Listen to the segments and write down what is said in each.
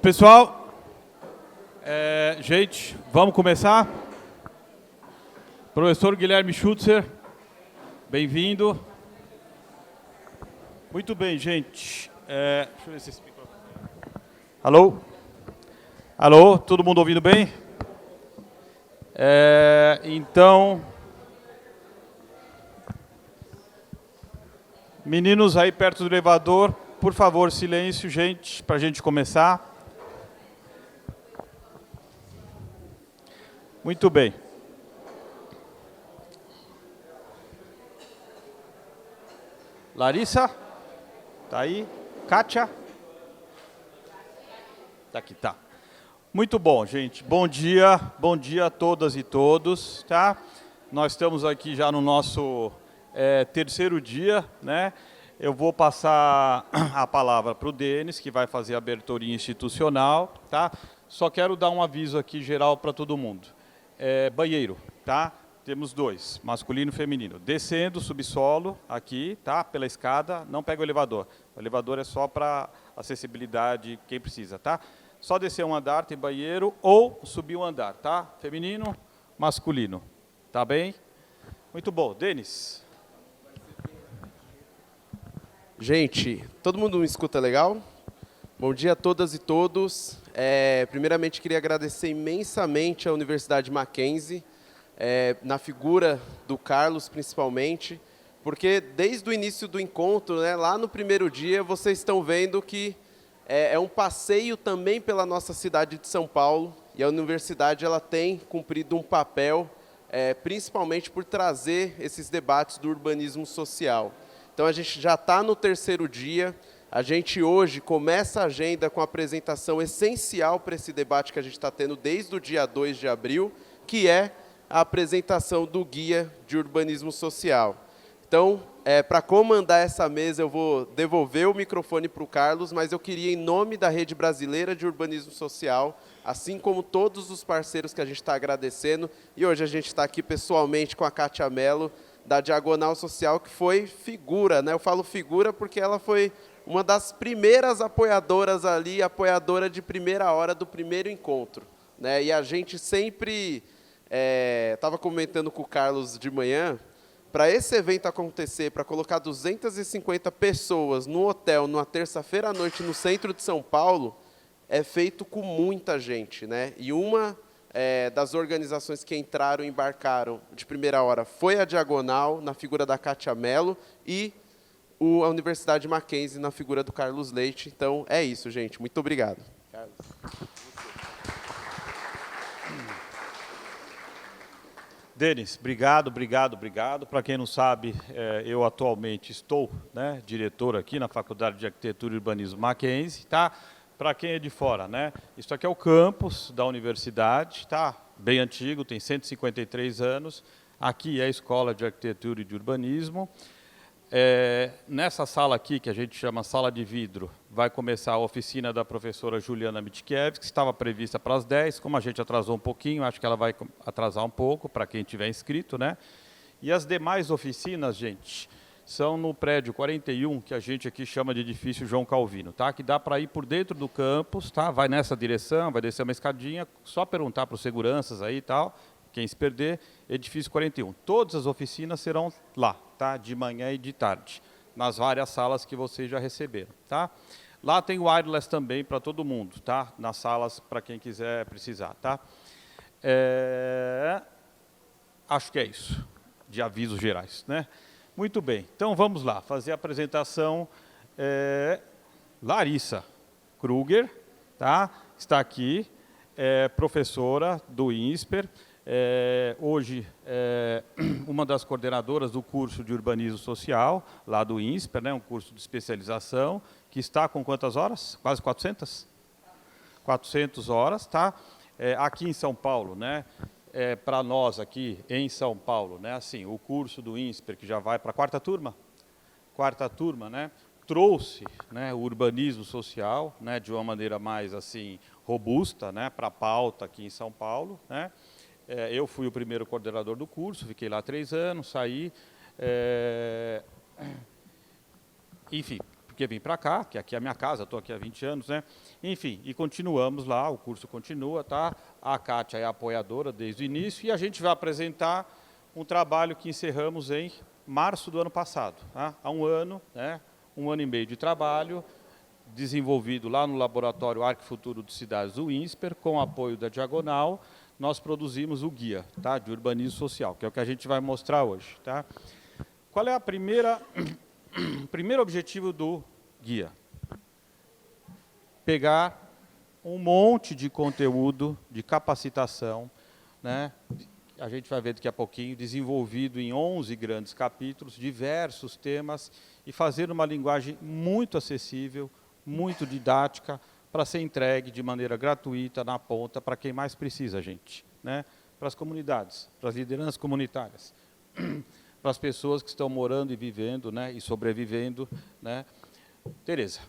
Pessoal, gente, vamos começar? Professor Guilherme Schutzer, bem-vindo. Muito bem, gente. Deixa eu ver se esse microfone... Alô? Alô, todo mundo ouvindo bem? Então, meninos aí perto do elevador, por favor, silêncio, gente, para a gente começar. Muito bem. Larissa? Tá aí? Kátia? Tá aqui, tá. Muito bom, gente. Bom dia a todas e todos, tá? Nós estamos aqui já no nosso terceiro dia, né? Eu vou passar a palavra para o Denis, que vai fazer a aberturinha institucional, tá? Só quero dar um aviso aqui geral para todo mundo. Banheiro, tá? Temos dois, masculino e feminino. Descendo, subsolo, aqui, tá? Pela escada, não pega o elevador. O elevador é só para acessibilidade, quem precisa, tá? Só descer um andar, tem banheiro, ou subir um andar, tá? Feminino, masculino. Tá bem? Muito bom. Denis. Gente, todo mundo me escuta legal? Bom dia a todas e todos. Primeiramente, queria agradecer imensamente à Universidade Mackenzie, na figura do Carlos, principalmente, porque desde o início do encontro, né, lá no primeiro dia, vocês estão vendo que é um passeio também pela nossa cidade de São Paulo, e a universidade ela tem cumprido um papel, principalmente por trazer esses debates do urbanismo social. Então, a gente já está no terceiro dia. A gente hoje começa a agenda com a apresentação essencial para esse debate que a gente está tendo desde o dia 2 de abril, que é a apresentação do Guia de Urbanismo Social. Então, para comandar essa mesa, eu vou devolver o microfone para o Carlos, mas eu queria, em nome da Rede Brasileira de Urbanismo Social, assim como todos os parceiros que a gente está agradecendo, e hoje a gente está aqui pessoalmente com a Kátia Mello, da Diagonal Social, que foi figura, né? Eu falo figura porque ela foi uma das primeiras apoiadoras ali, apoiadora de primeira hora do primeiro encontro, né? E a gente sempre estava comentando com o Carlos de manhã, para esse evento acontecer, para colocar 250 pessoas no hotel, numa terça-feira à noite, no centro de São Paulo, é feito com muita gente, né? E uma das organizações que entraram e embarcaram de primeira hora foi a Diagonal, na figura da Kátia Mello, e a Universidade Mackenzie, na figura do Carlos Leite. Então, é isso, gente. Muito obrigado. Carlos. Denis, obrigado. Para quem não sabe, eu atualmente estou, né, diretor aqui na Faculdade de Arquitetura e Urbanismo Mackenzie, tá? Para quem é de fora, né? Isso aqui é o campus da universidade, tá? Bem antigo, tem 153 anos. Aqui é a Escola de Arquitetura e de Urbanismo. Nessa sala aqui, que a gente chama Sala de Vidro, vai começar a oficina da professora Juliana Mitkiewicz, que estava prevista para as 10, como a gente atrasou um pouquinho, acho que ela vai atrasar um pouco, para quem tiver inscrito, né? E as demais oficinas, gente, são no prédio 41, que a gente aqui chama de edifício João Calvino, tá? Que dá para ir por dentro do campus, tá? Vai nessa direção, vai descer uma escadinha, só perguntar para os seguranças aí e tal, quem se perder, edifício 41. Todas as oficinas serão lá, tá? De manhã e de tarde, nas várias salas que vocês já receberam, tá? Lá tem wireless também para todo mundo, tá? Nas salas para quem quiser precisar, tá? Acho que é isso, de avisos gerais, né? Muito bem, então vamos lá, fazer a apresentação. Larissa Kruger, tá? Está aqui, professora do INSPER, hoje uma das coordenadoras do curso de Urbanismo Social, lá do INSPER, né? Um curso de especialização, que está com quantas horas? Quase 400? 400 horas, tá? Aqui em São Paulo, né? Para nós aqui em São Paulo, né? Assim, o curso do INSPER, que já vai para a quarta turma, né? Trouxe, né, o urbanismo social, né, de uma maneira mais assim robusta, né, para a pauta aqui em São Paulo, né? Eu fui o primeiro coordenador do curso, fiquei lá 3 anos, saí, enfim, porque vim para cá, que aqui é a minha casa, estou aqui há 20 anos, né? Enfim, e continuamos lá, o curso continua, tá? A Kátia é apoiadora desde o início, e a gente vai apresentar um trabalho que encerramos em março do ano passado, tá? Há um ano, né? Um ano e meio de trabalho, desenvolvido lá no Laboratório Arquifuturo de Cidades do INSPER, com apoio da Diagonal, nós produzimos o guia, tá? De urbanismo social, que é o que a gente vai mostrar hoje, tá? Qual é o primeiro objetivo do guia? Pegar um monte de conteúdo de capacitação, né? A gente vai ver daqui a pouquinho, desenvolvido em 11 grandes capítulos, diversos temas, e fazer uma linguagem muito acessível, muito didática, para ser entregue de maneira gratuita, na ponta, para quem mais precisa, gente, né? Para as comunidades, para as lideranças comunitárias, para as pessoas que estão morando e vivendo, né, e sobrevivendo, né? Tereza,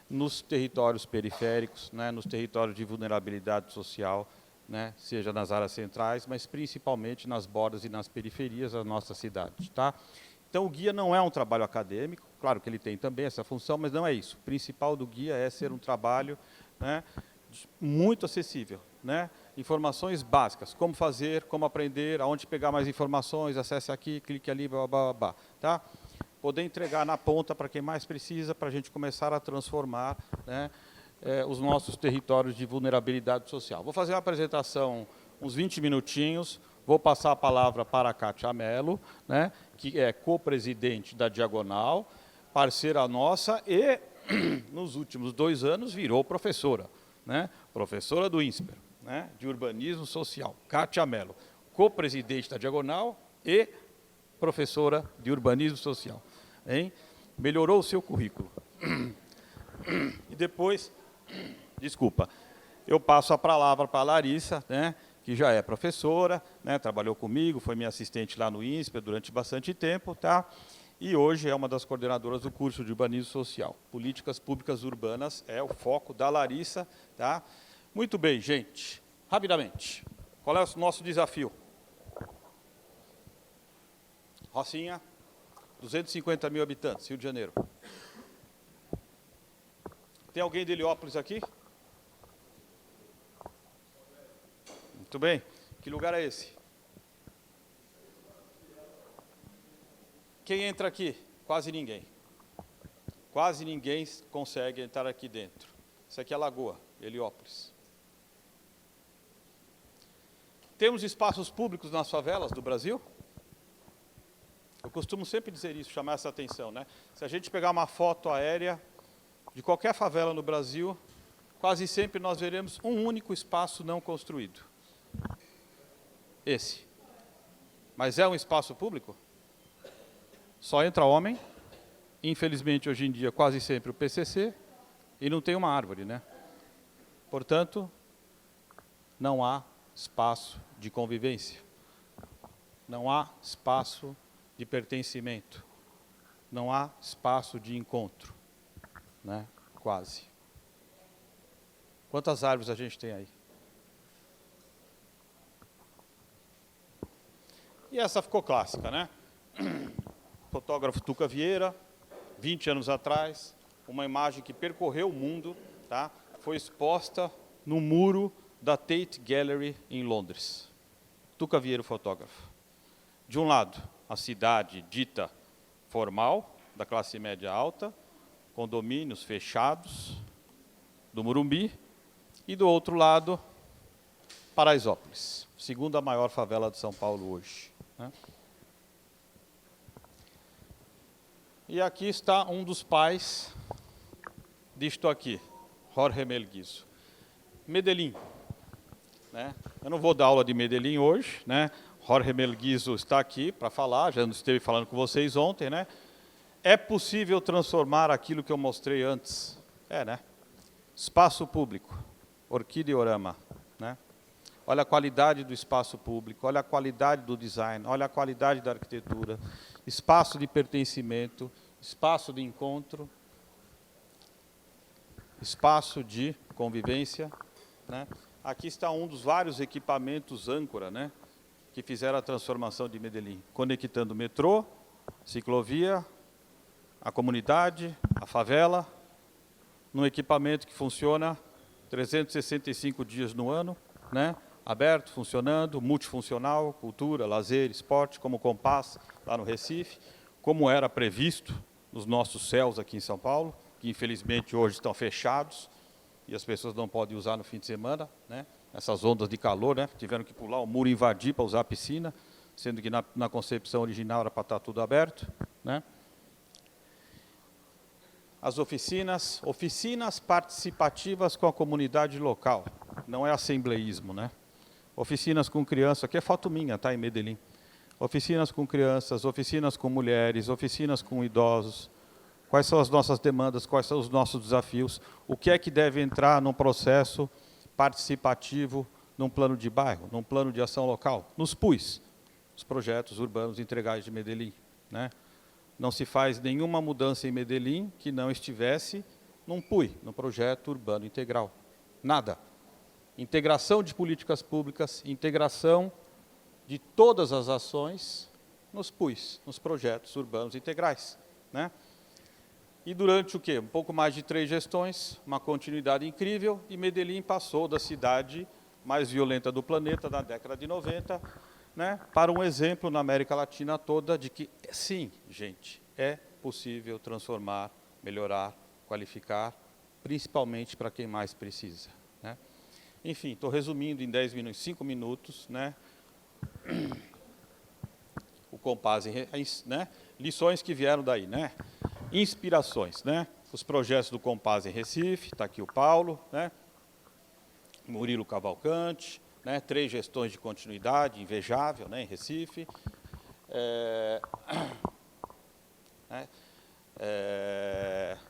nos territórios periféricos, né, nos territórios de vulnerabilidade social, né, seja nas áreas centrais, mas principalmente nas bordas e nas periferias da nossa cidade, tá? Então, o guia não é um trabalho acadêmico, claro que ele tem também essa função, mas não é isso. O principal do guia é ser um trabalho, né, muito acessível, né? Informações básicas, como fazer, como aprender, aonde pegar mais informações, acesse aqui, clique ali, blá, blá, blá, tá? Poder entregar na ponta para quem mais precisa, para a gente começar a transformar, né, os nossos territórios de vulnerabilidade social. Vou fazer uma apresentação, uns 20 minutinhos, vou passar a palavra para a Kátia Mello, né, que é co-presidente da Diagonal, parceira nossa e, nos últimos 2 anos, virou professora, né, professora do INSPER, né, de urbanismo social. Kátia Mello, co-presidente da Diagonal e professora de urbanismo social. Hein? Melhorou o seu currículo. E depois, desculpa, eu passo a palavra para a Larissa, né, que já é professora, né, trabalhou comigo, foi minha assistente lá no INSPER durante bastante tempo, tá? E hoje é uma das coordenadoras do curso de urbanismo social. Políticas públicas urbanas é o foco da Larissa, tá? Muito bem, gente. Rapidamente, qual é o nosso desafio? Rocinha, 250 mil habitantes, Rio de Janeiro. Tem alguém de Heliópolis aqui? Muito bem. Que lugar é esse? Quem entra aqui? Quase ninguém. Quase ninguém consegue entrar aqui dentro. Isso aqui é a Lagoa, Heliópolis. Temos espaços públicos nas favelas do Brasil? Eu costumo sempre dizer isso, chamar essa atenção, né? Se a gente pegar uma foto aérea de qualquer favela no Brasil, quase sempre nós veremos um único espaço não construído. Esse. Mas é um espaço público? Só entra homem, infelizmente hoje em dia quase sempre o PCC, e não tem uma árvore, né? Portanto, não há espaço de convivência, não há espaço de pertencimento, não há espaço de encontro, né? Quase. Quantas árvores a gente tem aí? E essa ficou clássica, né? Fotógrafo Tuca Vieira, 20 anos atrás, uma imagem que percorreu o mundo, tá? Foi exposta no muro da Tate Gallery em Londres. Tuca Vieira, fotógrafo. De um lado, a cidade dita formal, da classe média alta, condomínios fechados, do Morumbi, e do outro lado, Paraisópolis, segunda maior favela de São Paulo hoje, né? E aqui está um dos pais disto aqui, Jorge Melguizo. Medellín, né? Eu não vou dar aula de Medellín hoje, né? Jorge Melguizo está aqui para falar, já esteve falando com vocês ontem, né? É possível transformar aquilo que eu mostrei antes? É, né? Espaço público, orquideorama, né? Olha a qualidade do espaço público, olha a qualidade do design, olha a qualidade da arquitetura, espaço de pertencimento, espaço de encontro, espaço de convivência, né? Aqui está um dos vários equipamentos âncora, né, que fizeram a transformação de Medellín, conectando metrô, ciclovia, a comunidade, a favela, num equipamento que funciona 365 dias no ano, né? Aberto, funcionando, multifuncional, cultura, lazer, esporte, como o Compass lá no Recife, como era previsto nos nossos céus aqui em São Paulo, que infelizmente hoje estão fechados e as pessoas não podem usar no fim de semana, né? Essas ondas de calor, né? Tiveram que pular o muro e invadir para usar a piscina, sendo que na concepção original era para estar tudo aberto, né? As oficinas participativas com a comunidade local, não é assembleísmo, né? Oficinas com crianças, aqui é foto minha, tá, em Medellín. Oficinas com crianças, oficinas com mulheres, oficinas com idosos. Quais são as nossas demandas, quais são os nossos desafios, o que é que deve entrar num processo participativo, num plano de bairro, num plano de ação local, nos PUIs, os projetos urbanos integrais de Medellín, né? Não se faz nenhuma mudança em Medellín que não estivesse num PUI, no projeto urbano integral. Nada. Integração de políticas públicas, integração de todas as ações nos PUIs, nos projetos urbanos integrais, né? E durante o quê? Um pouco mais de 3 gestões, uma continuidade incrível, e Medellín passou da cidade mais violenta do planeta na década de 90, né, para um exemplo na América Latina toda de que, sim, gente, é possível transformar, melhorar, qualificar, principalmente para quem mais precisa, né? Enfim, estou resumindo em 10 minutos, 5 minutos, né? O Compass, né? Lições que vieram daí, né? Inspirações, né? Os projetos do Compass em Recife, está aqui o Paulo, né? Murilo Cavalcante, né? 3 gestões de continuidade, invejável, né? Em Recife.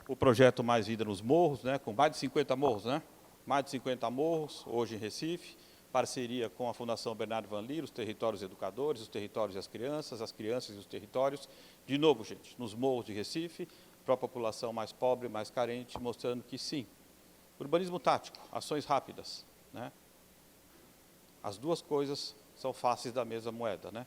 O projeto Mais Vida nos Morros, né? Com mais de 50 morros, né? Mais de 50 morros, hoje em Recife, parceria com a Fundação Bernardo Van Lier, os territórios educadores, os territórios e as crianças e os territórios. De novo, gente, nos morros de Recife, para a população mais pobre, mais carente, mostrando que sim, urbanismo tático, ações rápidas, né? As duas coisas são faces da mesma moeda, né?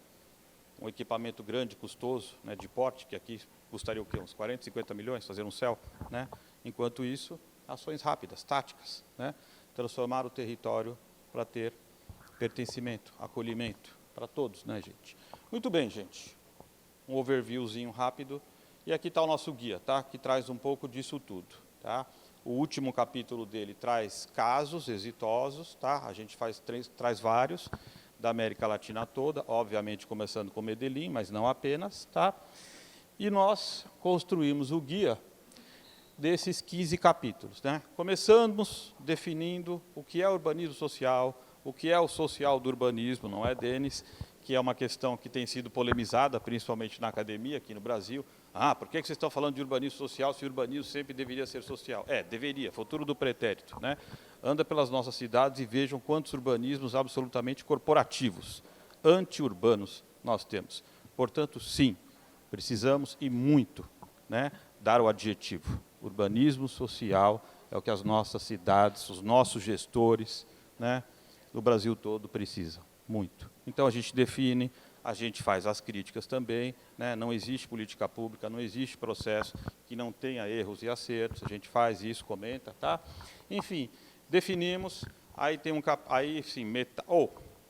Um equipamento grande, custoso, né, de porte, que aqui custaria o quê? Uns 40, 50 milhões, fazer um céu, né? Enquanto isso, ações rápidas, táticas, né? Transformar o território para ter pertencimento, acolhimento, para todos, né, gente? Muito bem, gente. Um overviewzinho rápido. E aqui está o nosso guia, tá? Que traz um pouco disso tudo, tá? O último capítulo dele traz casos exitosos, tá? A gente traz vários da América Latina toda, obviamente começando com Medellín, mas não apenas, tá? E nós construímos o guia desses 15 capítulos, né? Começamos definindo o que é urbanismo social, o que é o social do urbanismo, não é, Denis? Que é uma questão que tem sido polemizada, principalmente na academia, aqui no Brasil. Ah, por que vocês estão falando de urbanismo social se o urbanismo sempre deveria ser social? Deveria, futuro do pretérito, né? Anda pelas nossas cidades e vejam quantos urbanismos absolutamente corporativos, anti-urbanos nós temos. Portanto, sim, precisamos e muito, né, dar o adjetivo. Urbanismo social é o que as nossas cidades, os nossos gestores, né, do Brasil todo precisam, muito. Então, a gente define, a gente faz as críticas também, né? Não existe política pública, não existe processo que não tenha erros e acertos, a gente faz isso, comenta, tá? Enfim, definimos, aí tem sim,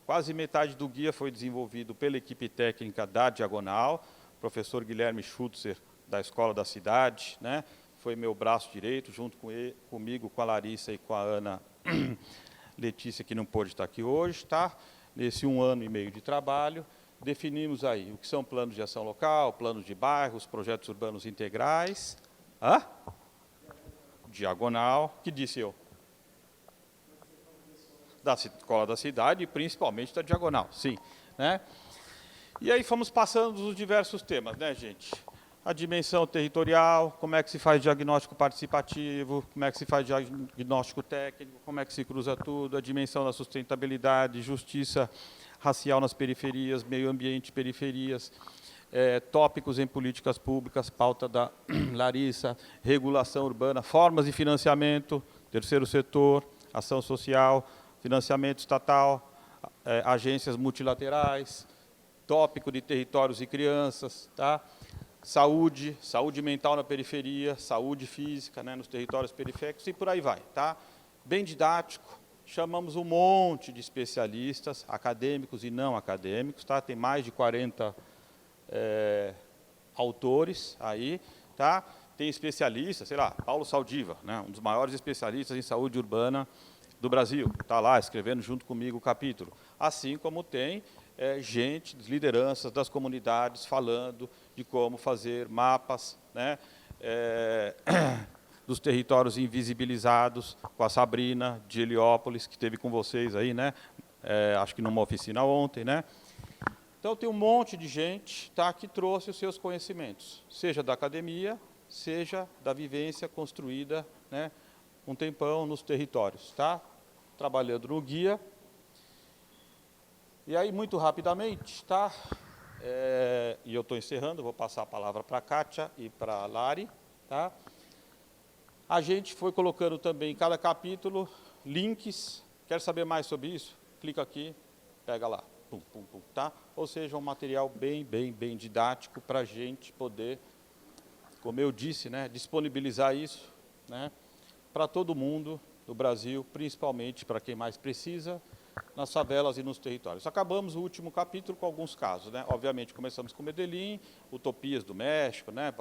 quase metade do guia foi desenvolvido pela equipe técnica da Diagonal, professor Guilherme Schutzer, da Escola da Cidade, né? Foi meu braço direito, junto comigo, com a Larissa e com a Ana Letícia, que não pôde estar aqui hoje, tá? Nesse 1 ano e meio de trabalho, definimos aí o que são planos de ação local, planos de bairros, projetos urbanos integrais. Diagonal, que disse eu? Da Escola da Cidade, e principalmente da Diagonal, sim, né? E aí fomos passando os diversos temas, né, gente? A dimensão territorial, como é que se faz diagnóstico participativo, como é que se faz diagnóstico técnico, como é que se cruza tudo, a dimensão da sustentabilidade, justiça racial nas periferias, meio ambiente, periferias, tópicos em políticas públicas, pauta da Larissa, regulação urbana, formas de financiamento, terceiro setor, ação social, financiamento estatal, agências multilaterais, tópico de territórios e crianças, tá? saúde, saúde mental na periferia, saúde física, né, nos territórios periféricos e por aí vai, tá? Bem didático, chamamos um monte de especialistas, acadêmicos e não acadêmicos, tá? Tem mais de 40 autores aí, tá? Tem especialistas, sei lá, Paulo Saldiva, né, um dos maiores especialistas em saúde urbana do Brasil, está lá escrevendo junto comigo o capítulo. Assim como tem gente, lideranças das comunidades falando de como fazer mapas, né, dos territórios invisibilizados, com a Sabrina de Heliópolis, que esteve com vocês aí, né, acho que numa oficina ontem, né. Então, tem um monte de gente, tá, que trouxe os seus conhecimentos, seja da academia, seja da vivência construída, né, um tempão nos territórios, tá? Trabalhando no guia. E aí, muito rapidamente, tá? E eu estou encerrando, vou passar a palavra para a Kátia e para a Lari, tá? A gente foi colocando também em cada capítulo links. Quer saber mais sobre isso? Clica aqui, pega lá, pum, pum, pum, tá? Ou seja, um material bem didático para a gente poder, como eu disse, né, disponibilizar isso, né, para todo mundo do Brasil, principalmente para quem mais precisa, nas favelas e nos territórios. Acabamos o último capítulo com alguns casos, né? Obviamente, começamos com Medellín, Utopias do México, né?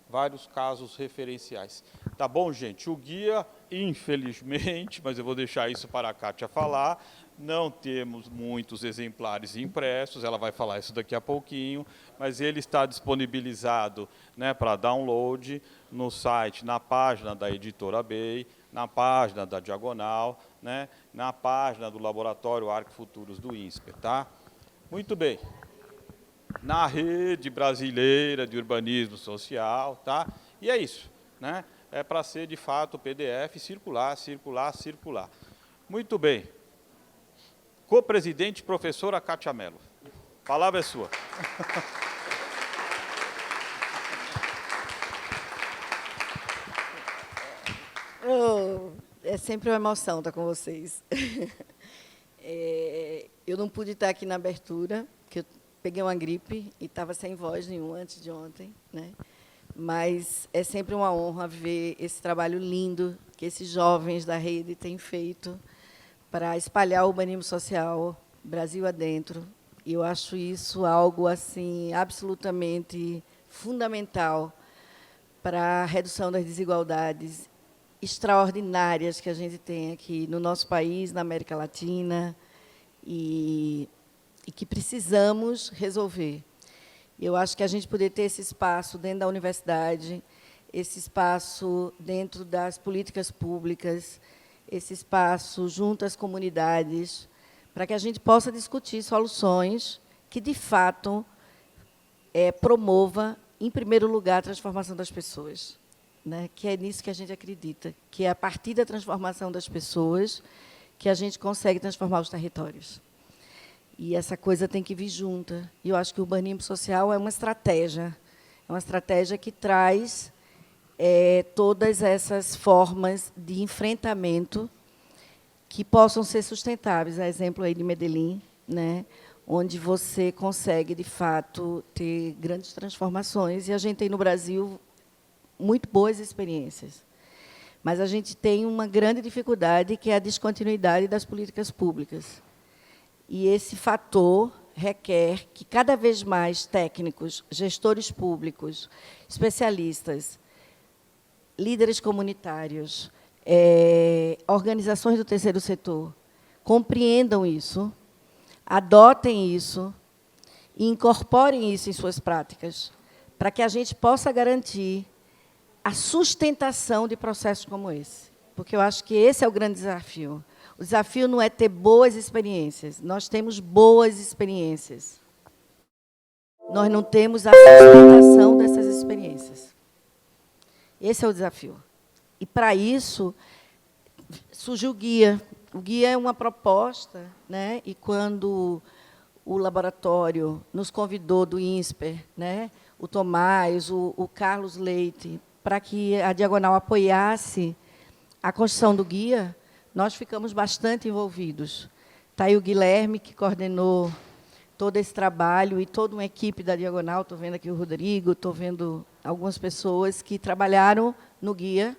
Vários casos referenciais. Tá bom, gente? O guia, infelizmente, mas eu vou deixar isso para a Kátia falar, não temos muitos exemplares impressos, ela vai falar isso daqui a pouquinho, mas ele está disponibilizado, né, para download no site, na página da Editora Bay, na página da Diagonal, né, na página do Laboratório Arquifuturos do INSPER, tá? Muito bem. Na rede brasileira de urbanismo social, tá? E é isso, né? É para ser, de fato, o PDF circular. Muito bem. Co-presidente, professora Kátia Mello. A palavra é sua. É sempre uma emoção estar com vocês. Eu não pude estar aqui na abertura, porque eu peguei uma gripe e estava sem voz nenhuma antes de ontem, né? Mas é sempre uma honra ver esse trabalho lindo que esses jovens da rede têm feito para espalhar o urbanismo social Brasil adentro. E eu acho isso algo assim absolutamente fundamental para a redução das desigualdades extraordinárias que a gente tem aqui no nosso país, na América Latina, e que precisamos resolver. Eu acho que a gente poder ter esse espaço dentro da universidade, esse espaço dentro das políticas públicas, esse espaço junto às comunidades, para que a gente possa discutir soluções que, de fato, promova, em primeiro lugar, a transformação das pessoas, né? Que é nisso que a gente acredita, que é a partir da transformação das pessoas que a gente consegue transformar os territórios. E essa coisa tem que vir junta. E eu acho que o urbanismo social é uma estratégia que traz todas essas formas de enfrentamento que possam ser sustentáveis. A exemplo aí de Medellín, né, onde você consegue, de fato, ter grandes transformações. E a gente tem no Brasil muito boas experiências. Mas a gente tem uma grande dificuldade, que é a descontinuidade das políticas públicas. E esse fator requer que cada vez mais técnicos, gestores públicos, especialistas, líderes comunitários, organizações do terceiro setor, compreendam isso, adotem isso e incorporem isso em suas práticas, para que a gente possa garantir a sustentação de processos como esse. Porque eu acho que esse é o grande desafio. O desafio não é ter boas experiências. Nós temos boas experiências. Nós não temos a sustentação dessas experiências. Esse é o desafio. E, para isso, surgiu o guia. O guia é uma proposta, né? E, quando o laboratório nos convidou do INSPER, né? O Tomás, o Carlos Leite, para que a Diagonal apoiasse a construção do guia, nós ficamos bastante envolvidos. Está aí o Guilherme, que coordenou todo esse trabalho e toda uma equipe da Diagonal. Estou vendo aqui o Rodrigo, estou vendo algumas pessoas que trabalharam no guia,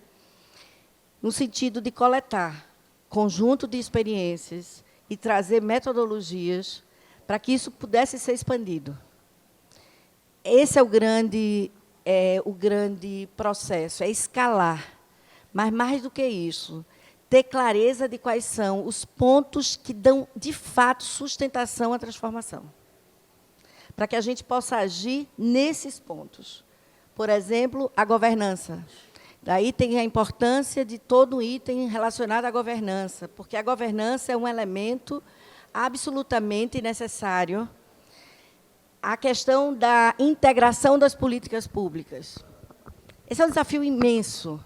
no sentido de coletar conjunto de experiências e trazer metodologias para que isso pudesse ser expandido. Esse é o grande processo, é escalar. Mas, mais do que isso, ter clareza de quais são os pontos que dão, de fato, sustentação à transformação. Para que a gente possa agir nesses pontos. Por exemplo, a governança. Daí tem a importância de todo um item relacionado à governança, porque a governança é um elemento absolutamente necessário à questão da integração das políticas públicas. Esse é um desafio imenso.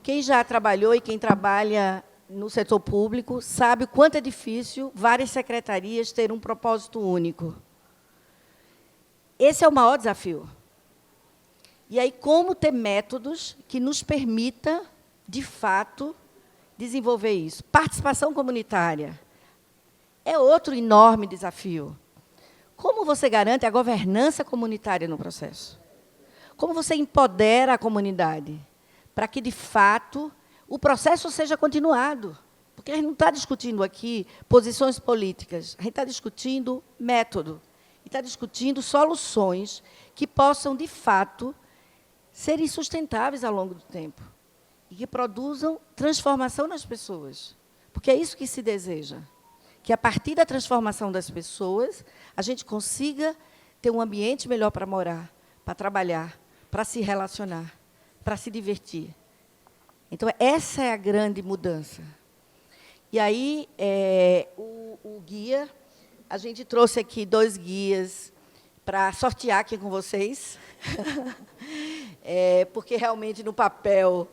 Quem já trabalhou e quem trabalha no setor público sabe o quanto é difícil várias secretarias terem um propósito único. Esse é o maior desafio. E aí, como ter métodos que nos permita, de fato, desenvolver isso? Participação comunitária é outro enorme desafio. Como você garante a governança comunitária no processo? Como você empodera a comunidade para que, de fato, o processo seja continuado? Porque a gente não está discutindo aqui posições políticas, a gente está discutindo método, e está discutindo soluções que possam, de fato, serem sustentáveis ao longo do tempo e que produzam transformação nas pessoas. Porque é isso que se deseja, que, a partir da transformação das pessoas, a gente consiga ter um ambiente melhor para morar, para trabalhar, para se relacionar, para se divertir. Então, essa é a grande mudança. E aí, o guia, a gente trouxe aqui 2 guias para sortear aqui com vocês, porque, realmente, no papel,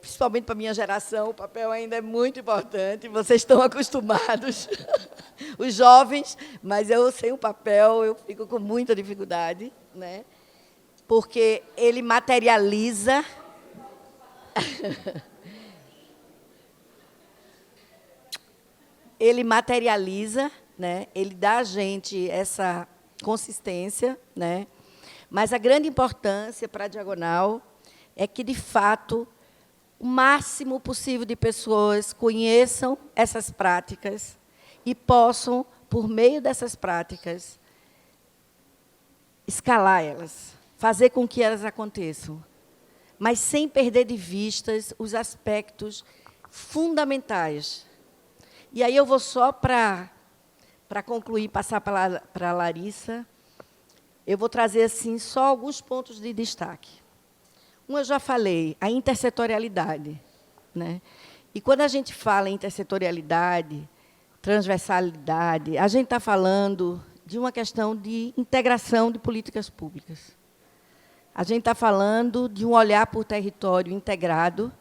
principalmente para a minha geração, o papel ainda é muito importante, vocês estão acostumados, os jovens, mas eu, sem o papel, eu fico com muita dificuldade, né? Porque ele materializa né? Ele dá a gente essa consistência, né? Mas a grande importância para a Diagonal é que, de fato, o máximo possível de pessoas conheçam essas práticas e possam, por meio dessas práticas, escalar elas, fazer com que elas aconteçam, mas sem perder de vista os aspectos fundamentais. E aí eu vou só, para concluir, passar para a Larissa, eu vou trazer assim, só alguns pontos de destaque. Um, eu já falei, a intersetorialidade, né? E quando a gente fala em intersetorialidade, transversalidade, a gente está falando de uma questão de integração de políticas públicas. A gente está falando de um olhar para o território integrado,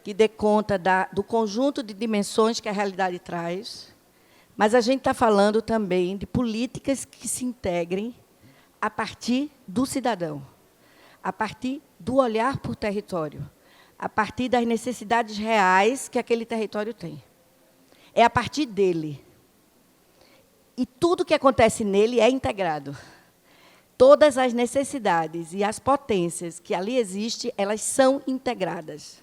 que dê conta do conjunto de dimensões que a realidade traz, mas a gente está falando também de políticas que se integrem a partir do cidadão, a partir do olhar para o território, a partir das necessidades reais que aquele território tem. É a partir dele. E tudo que acontece nele é integrado. Todas as necessidades e as potências que ali existem, elas são integradas.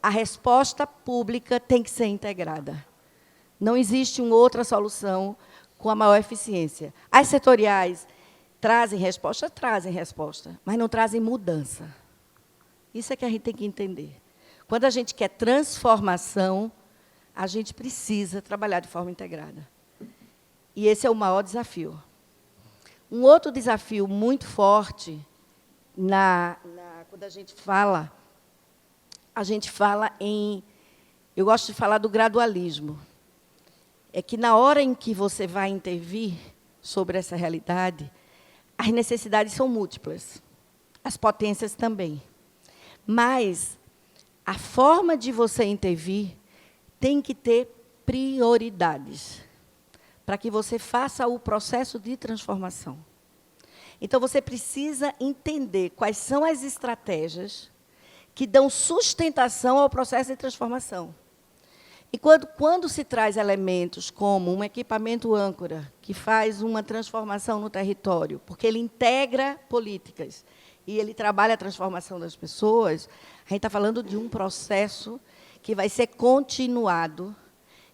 A resposta pública tem que ser integrada. Não existe uma outra solução com a maior eficiência. As setoriais trazem resposta, mas não trazem mudança. Isso é que a gente tem que entender. Quando a gente quer transformação, a gente precisa trabalhar de forma integrada. E esse é o maior desafio. Um outro desafio muito forte, quando a gente fala em... Eu gosto de falar do gradualismo. É que, na hora em que você vai intervir sobre essa realidade, as necessidades são múltiplas, as potências também. Mas a forma de você intervir tem que ter prioridades, para que você faça o processo de transformação. Então, você precisa entender quais são as estratégias que dão sustentação ao processo de transformação. E quando se traz elementos como um equipamento âncora, que faz uma transformação no território, porque ele integra políticas e ele trabalha a transformação das pessoas, a gente está falando de um processo que vai ser continuado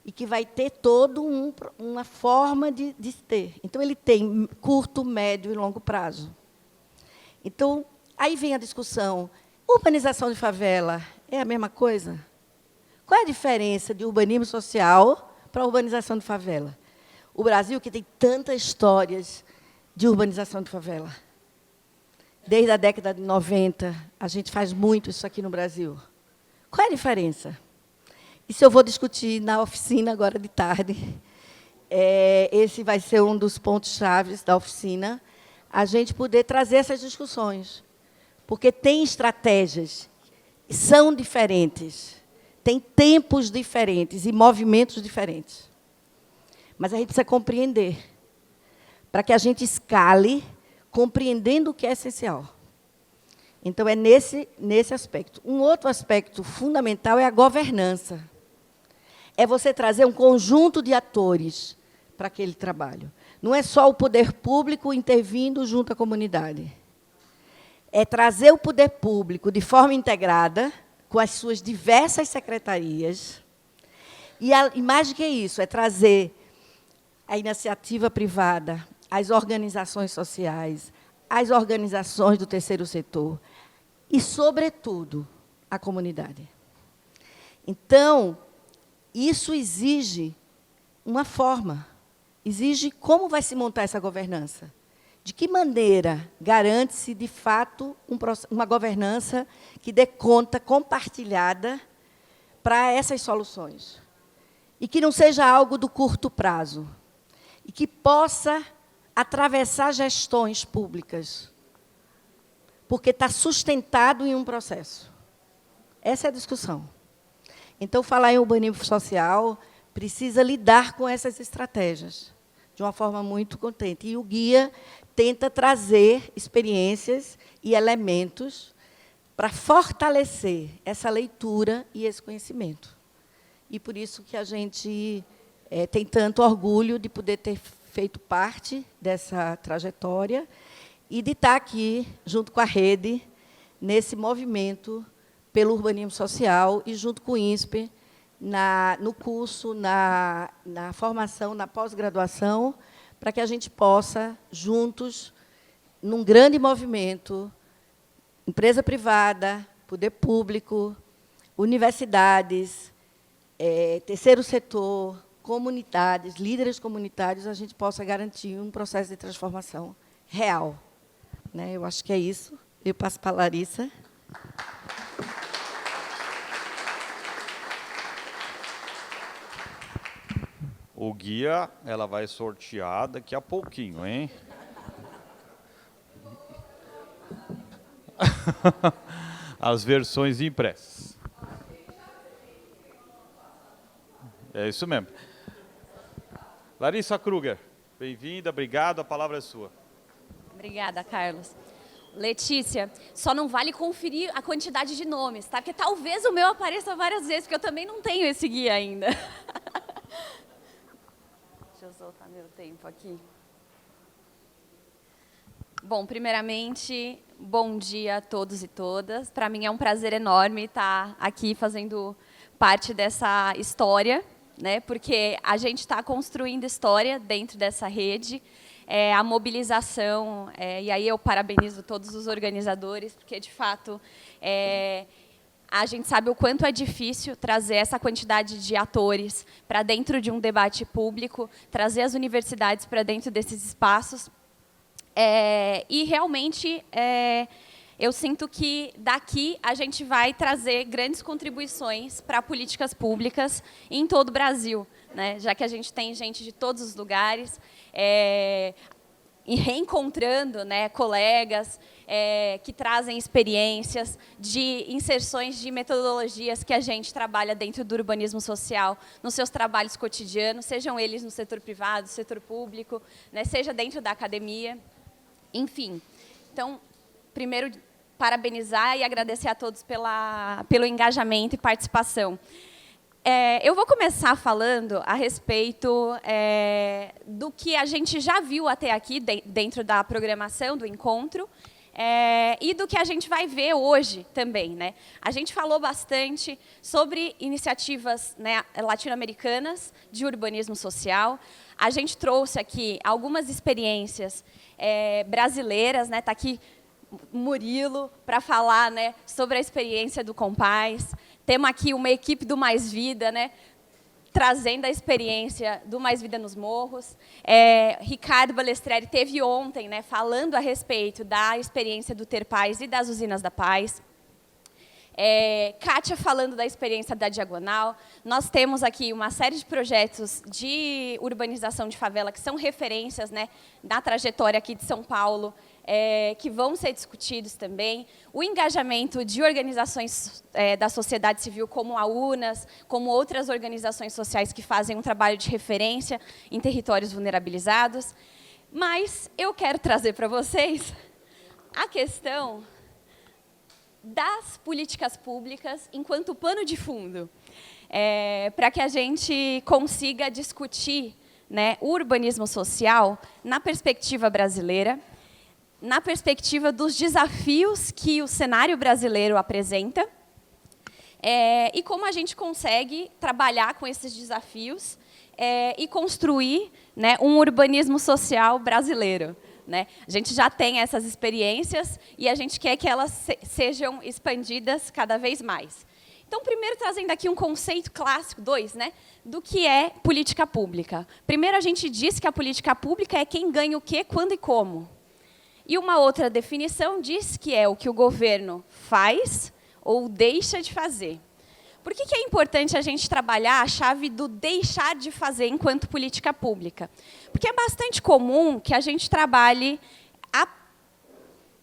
e que vai ter toda uma forma de ter. Então, ele tem curto, médio e longo prazo. Então, aí vem a discussão, urbanização de favela é a mesma coisa? Qual é a diferença de urbanismo social para a urbanização de favela? O Brasil, que tem tantas histórias de urbanização de favela. Desde a década de 90, a gente faz muito isso aqui no Brasil. Qual é a diferença? Isso eu vou discutir na oficina agora de tarde. Esse vai ser um dos pontos-chave da oficina, a gente poder trazer essas discussões. Porque tem estratégias, são diferentes, tem tempos diferentes e movimentos diferentes. Mas a gente precisa compreender, para que a gente escale, compreendendo o que é essencial. Então, é nesse aspecto. Um outro aspecto fundamental é a governança. É você trazer um conjunto de atores para aquele trabalho. Não é só o poder público intervindo junto à comunidade. É trazer o poder público de forma integrada, com as suas diversas secretarias, e mais do que isso, é trazer a iniciativa privada, as organizações sociais, as organizações do terceiro setor e, sobretudo, a comunidade. Então, isso exige uma forma, exige como vai se montar essa governança. De que maneira garante-se, de fato, uma governança que dê conta compartilhada para essas soluções? E que não seja algo do curto prazo. E que possa atravessar gestões públicas. Porque está sustentado em um processo. Essa é a discussão. Então, falar em urbanismo social precisa lidar com essas estratégias de uma forma muito contente. E o guia tenta trazer experiências e elementos para fortalecer essa leitura e esse conhecimento. E por isso que a gente tem tanto orgulho de poder ter feito parte dessa trajetória e de estar aqui, junto com a rede, nesse movimento pelo urbanismo social e, junto com o INSPER, no curso, na formação, na pós-graduação, para que a gente possa, juntos, num grande movimento, empresa privada, poder público, universidades, terceiro setor, comunidades, líderes comunitários, a gente possa garantir um processo de transformação real. Né? Eu acho que é isso. Eu passo para a Larissa. O guia, ela vai sortear daqui a pouquinho, hein? As versões impressas. É isso mesmo. Larissa Kruger, bem-vinda, obrigado, a palavra é sua. Obrigada, Carlos. Letícia, só não vale conferir a quantidade de nomes, tá? Porque talvez o meu apareça várias vezes, porque eu também não tenho esse guia ainda. Deixa eu soltar meu tempo aqui. Bom, primeiramente, bom dia a todos e todas. Para mim é um prazer enorme estar aqui fazendo parte dessa história, né? Porque a gente está construindo história dentro dessa rede. A mobilização, e aí eu parabenizo todos os organizadores, porque, de fato, a gente sabe o quanto é difícil trazer essa quantidade de atores para dentro de um debate público, trazer as universidades para dentro desses espaços. E, realmente, eu sinto que daqui a gente vai trazer grandes contribuições para políticas públicas em todo o Brasil, né? Já que a gente tem gente de todos os lugares, e reencontrando, né, colegas que trazem experiências de inserções de metodologias que a gente trabalha dentro do urbanismo social, nos seus trabalhos cotidianos, sejam eles no setor privado, setor público, né, seja dentro da academia, enfim. Então, primeiro, parabenizar e agradecer a todos pelo engajamento e participação. Eu vou começar falando a respeito do que a gente já viu até aqui dentro da programação do encontro e do que a gente vai ver hoje também, né? A gente falou bastante sobre iniciativas, né, latino-americanas de urbanismo social. A gente trouxe aqui algumas experiências brasileiras, né? Tá aqui Murilo para falar, né, sobre a experiência do Compaz. Temos aqui uma equipe do Mais Vida, né, trazendo a experiência do Mais Vida nos Morros. Ricardo Balestreri teve ontem, né, falando a respeito da experiência do Ter Paz e das usinas da Paz. Kátia falando da experiência da Diagonal. Nós temos aqui uma série de projetos de urbanização de favela que são referências, né, na trajetória aqui de São Paulo, que vão ser discutidos também. O engajamento de organizações da sociedade civil, como a UNAS, como outras organizações sociais que fazem um trabalho de referência em territórios vulnerabilizados. Mas eu quero trazer para vocês a questão das políticas públicas enquanto pano de fundo, para que a gente consiga discutir, né, o urbanismo social na perspectiva brasileira, na perspectiva dos desafios que o cenário brasileiro apresenta, e como a gente consegue trabalhar com esses desafios e construir, né, um urbanismo social brasileiro, né? A gente já tem essas experiências e a gente quer que elas sejam expandidas cada vez mais. Então, primeiro, trazendo aqui um conceito clássico, né, do que é política pública. Primeiro, a gente diz que a política pública é quem ganha o quê, quando e como. E uma outra definição diz que é o que o governo faz ou deixa de fazer. Por que é importante a gente trabalhar a chave do deixar de fazer enquanto política pública? Porque é bastante comum que a gente trabalhe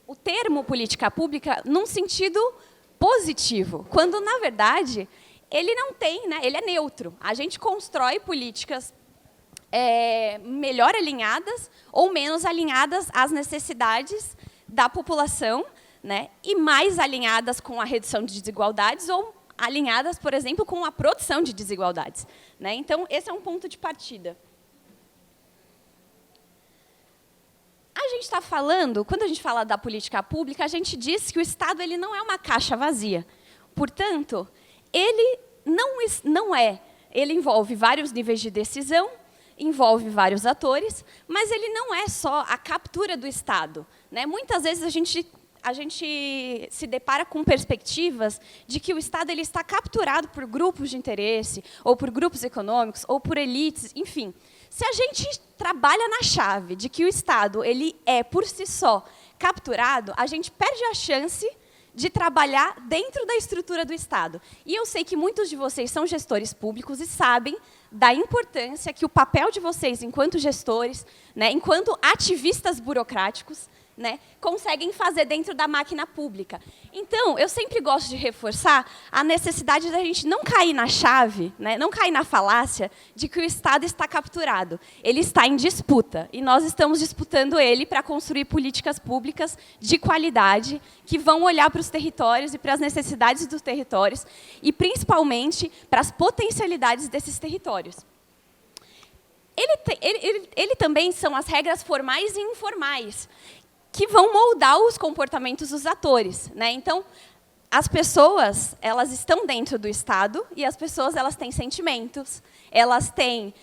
o termo política pública num sentido positivo, quando, na verdade, ele não tem, né? Ele é neutro. A gente constrói políticas melhor alinhadas ou menos alinhadas às necessidades da população, né, e mais alinhadas com a redução de desigualdades ou alinhadas, por exemplo, com a produção de desigualdades, né? Então, esse é um ponto de partida. A gente está falando, quando a gente fala da política pública, a gente diz que o Estado ele não é uma caixa vazia. Portanto, ele ele envolve vários níveis de decisão, envolve vários atores, mas ele não é só a captura do Estado, né? Muitas vezes a gente se depara com perspectivas de que o Estado ele está capturado por grupos de interesse, ou por grupos econômicos, ou por elites, enfim. Se a gente trabalha na chave de que o Estado ele é, por si só, capturado, a gente perde a chance de trabalhar dentro da estrutura do Estado. E eu sei que muitos de vocês são gestores públicos e sabem da importância que o papel de vocês, enquanto gestores, né, enquanto ativistas burocráticos, né, conseguem fazer dentro da máquina pública. Então, eu sempre gosto de reforçar a necessidade da gente não cair na chave, né, não cair na falácia de que o Estado está capturado. Ele está em disputa, e nós estamos disputando ele para construir políticas públicas de qualidade, que vão olhar para os territórios e para as necessidades dos territórios, e principalmente para as potencialidades desses territórios. Ele também são as regras formais e informais, que vão moldar os comportamentos dos atores, né? Então, as pessoas, elas estão dentro do Estado e as pessoas, elas têm sentimentos, elas têm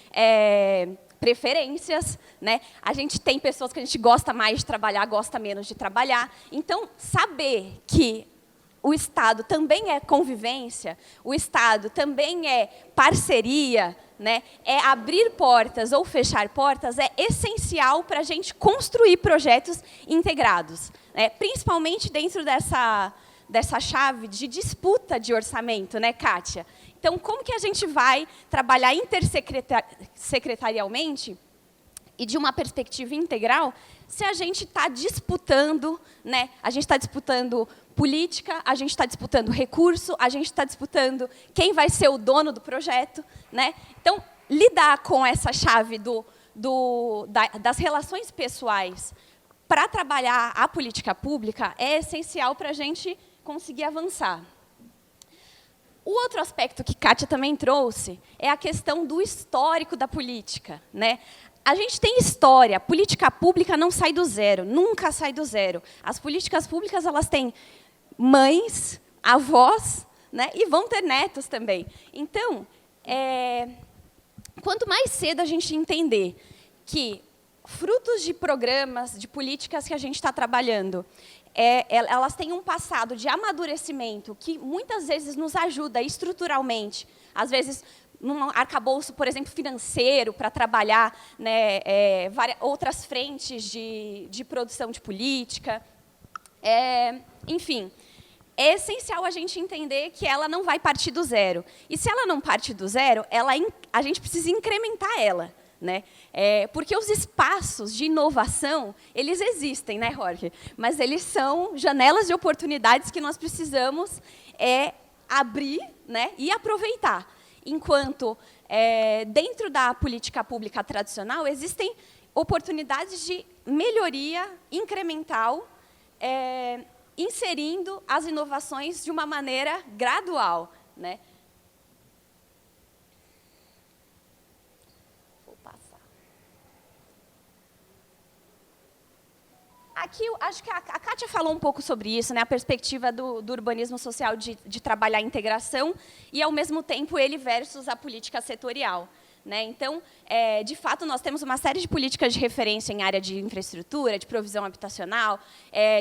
preferências, né? A gente tem pessoas que a gente gosta mais de trabalhar, gosta menos de trabalhar. Então, saber que o Estado também é convivência, o Estado também é parceria, né, é abrir portas ou fechar portas, é essencial para a gente construir projetos integrados, né, principalmente dentro dessa chave de disputa de orçamento, né, Kátia? Então, como que a gente vai trabalhar intersecretarialmente e de uma perspectiva integral se a gente está disputando, né, a gente está disputando política, a gente está disputando recurso, a gente está disputando quem vai ser o dono do projeto, né? Então, lidar com essa chave das relações pessoais para trabalhar a política pública é essencial para a gente conseguir avançar. O outro aspecto que Kátia também trouxe é a questão do histórico da política, né? A gente tem história, a política pública não sai do zero, nunca sai do zero. As políticas públicas, elas têm mães, avós, né? E vão ter netos também. Então, quanto mais cedo a gente entender que frutos de programas, de políticas que a gente está trabalhando, elas têm um passado de amadurecimento que muitas vezes nos ajuda estruturalmente, às vezes num arcabouço, por exemplo, financeiro, para trabalhar, né, outras frentes de produção de política. Enfim, é essencial a gente entender que ela não vai partir do zero. E se ela não parte do zero, a gente precisa incrementar ela. Né? Porque os espaços de inovação, eles existem, né, Jorge? Mas eles são janelas de oportunidades que nós precisamos abrir, né, e aproveitar. Enquanto, dentro da política pública tradicional, existem oportunidades de melhoria incremental, inserindo as inovações de uma maneira gradual. Né? Aqui, acho que a Kátia falou um pouco sobre isso, né, a perspectiva do urbanismo social de trabalhar a integração e, ao mesmo tempo, ele versus a política setorial. Né? Então, de fato, nós temos uma série de políticas de referência em área de infraestrutura, de provisão habitacional,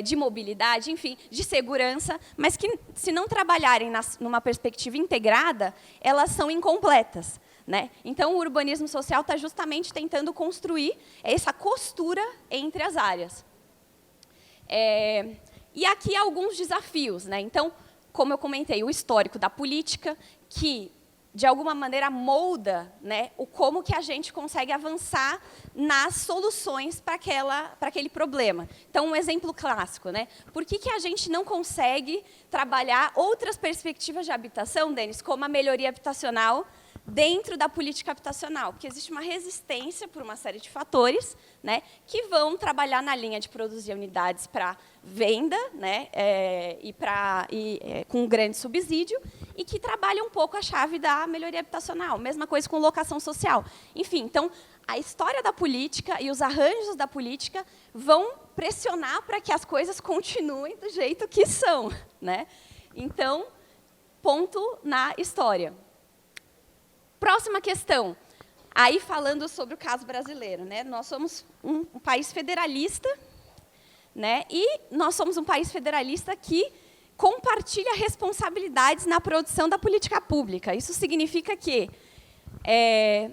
de mobilidade, enfim, de segurança, mas que, se não trabalharem numa perspectiva integrada, elas são incompletas. Né? Então, o urbanismo social está justamente tentando construir essa costura entre as áreas. E aqui alguns desafios. Né? Então, como eu comentei, o histórico da política, que, de alguma maneira, molda, né, como que a gente consegue avançar nas soluções para aquele problema. Então, um exemplo clássico. Né? Por que a gente não consegue trabalhar outras perspectivas de habitação, Denis, como a melhoria habitacional, dentro da política habitacional? Porque existe uma resistência por uma série de fatores, né, que vão trabalhar na linha de produzir unidades para venda, né, com um grande subsídio, e que trabalham um pouco a chave da melhoria habitacional. Mesma coisa com locação social. Enfim, então, a história da política e os arranjos da política vão pressionar para que as coisas continuem do jeito que são. Né? Então, ponto na história. Próxima questão, aí falando sobre o caso brasileiro. Né? Nós somos um país federalista, né? E nós somos um país federalista que compartilha responsabilidades na produção da política pública. Isso significa que